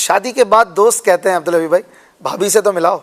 शादी के बाद दोस्त कहते हैं अब्दुल हबीब भाई भाभी से तो मिलाओ,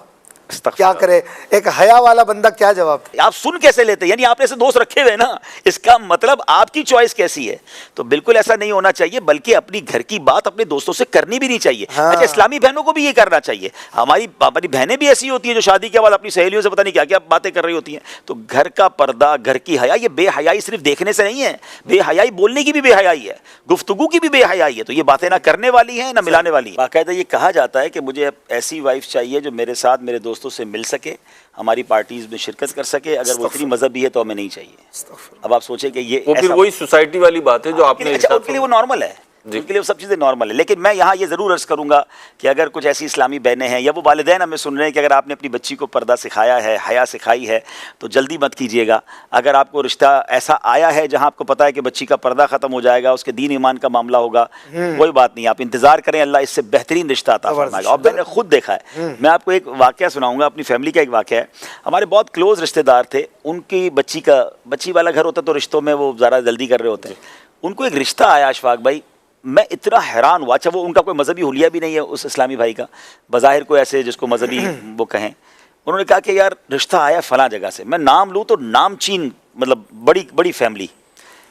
क्या करे, एक हया वाला बंदा क्या जवाब दे? आप सुन कैसे लेते हैं? यानी आपने ऐसे दोस्त रखे हुए ना, इसका मतलब आपकी चॉइस कैसी है? तो बिल्कुल ऐसा नहीं होना चाहिए, बल्कि अपनी घर की बात अपने दोस्तों से करनी भी नहीं चाहिए। हाँ। अच्छा, इस्लामी बहनों को भी ये करना चाहिए। हमारी बहनें भी ऐसी होती है जो शादी के बाद अपनी सहेलियों से पता नहीं क्या क्या बातें कर रही होती हैं। तो घर का पर्दा, घर की हया, ये बेहयाई सिर्फ देखने से नहीं है, बेहयाई बोलने की भी बेहयाई है, गुफ्तगू की भी बेहयाई है। तो ये बातें ना करने वाली है ना मिलाने वाली है। बाकायदा ये कहा जाता है कि मुझे ऐसी वाइफ चाहिए जो मेरे साथ मेरे दोस्तों से मिल सके, हमारी पार्टीज में शिरकत कर सके। अगर वो इतनी मजहबी है तो हमें नहीं चाहिए। अब आप सोचें कि ये वो फिर वही सोसाइटी वाली बात है जो आपने, अच्छा, उनके लिए वो नॉर्मल है, उनके लिए वो सब चीज़ें नॉर्मल है। लेकिन मैं यहाँ ये ज़रूर अर्ज़ करूँगा कि अगर कुछ ऐसी इस्लामी बहनें हैं या वो वालिदैन हमें सुन रहे हैं कि अगर आपने अपनी बच्ची को पर्दा सिखाया है, हया सिखाई है, तो जल्दी मत कीजिएगा। अगर आपको रिश्ता ऐसा आया है जहाँ आपको पता है कि बच्ची का पर्दा ख़त्म हो जाएगा, उसके दीन ईमान का मामला होगा, कोई बात नहीं, आप इंतज़ार करें, अल्लाह इससे बेहतरीन रिश्ता अता फरमाएगा। और मैंने खुद देखा है, मैं आपको एक वाक़या सुनाऊँगा, अपनी फैमिली का एक वाक़या है। हमारे बहुत क्लोज़ रिश्तेदार थे, उनकी बच्ची वाला घर होता तो रिश्तों में वो ज़रा जल्दी कर रहे होते हैं। उनको एक रिश्ता आया अशफाक भाई, मैं इतना हैरान हुआ। अच्छा, वो उनका कोई मजहबी हुलिया भी नहीं है उस इस्लामी भाई का, बज़ाहिर कोई ऐसे जिसको मजहबी वो कहें। उन्होंने कहा कि यार रिश्ता आया फ़लाँ जगह से, मैं नाम लूँ तो नामचीन, मतलब बड़ी बड़ी फैमिली,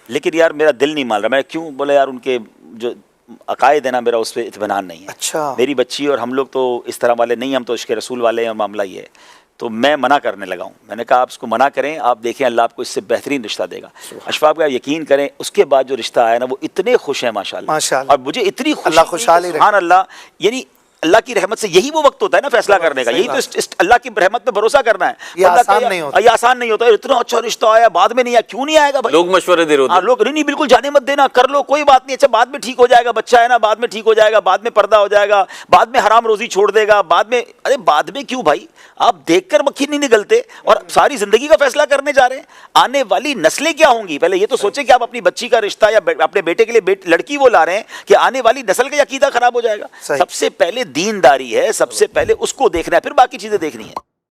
लेकिन यार मेरा दिल नहीं मान रहा। मैं क्यों? बोले यार उनके जो अकायद है ना, मेरा उस पर इत्मीनान नहीं है। अच्छा। मेरी बच्ची और हम लोग तो इस तरह वाले नहीं, हम तो इश्क़ रसूल वाले हैं और मामला ये है। तो मैं मना करने लगा हूँ। मैंने कहा आप इसको मना करें, आप देखें अल्लाह आपको इससे बेहतरीन रिश्ता देगा। अशफाक भाई यकीन करें, उसके बाद जो रिश्ता आया ना, वो इतने खुश हैं माशाल्लाह। और मुझे इतनी अल्लाह खुशहाल ही रखे। सुभान अल्लाह। यानी अल्लाह की रहमत से यही वो वक्त होता है ना फैसला करने का, यही तो अल्लाह की रहमत पे भरोसा करना है। ये आसान नहीं होता, ये आसान नहीं होता। इतना अच्छा रिश्ता आया, बाद में नहीं आया, क्यों नहीं आएगा भाई? लोग मशवरे दे रहे होते हैं। लोग नहीं बिल्कुल जाने मत देना, कर लो कोई बात नहीं, अच्छा बाद में ठीक हो जाएगा, बच्चा है ना, बाद में ठीक हो जाएगा, बाद में पर्दा हो जाएगा, बाद में हराम रोजी छोड़ देगा, बाद में। अरे बाद में क्यों भाई? आप देखकर मक्खी नहीं निकलते और सारी जिंदगी का फैसला करने जा रहे हैं। आने वाली नस्लें क्या होंगी, पहले ये तो सोचें कि आप अपनी बच्ची का रिश्ता या अपने बेटे के लिए लड़की वो ला रहे हैं कि आने वाली नस्ल का अकीदा खराब हो जाएगा। सबसे पहले दीनदारी है, सबसे पहले उसको देखना है, फिर बाकी चीजें देखनी है।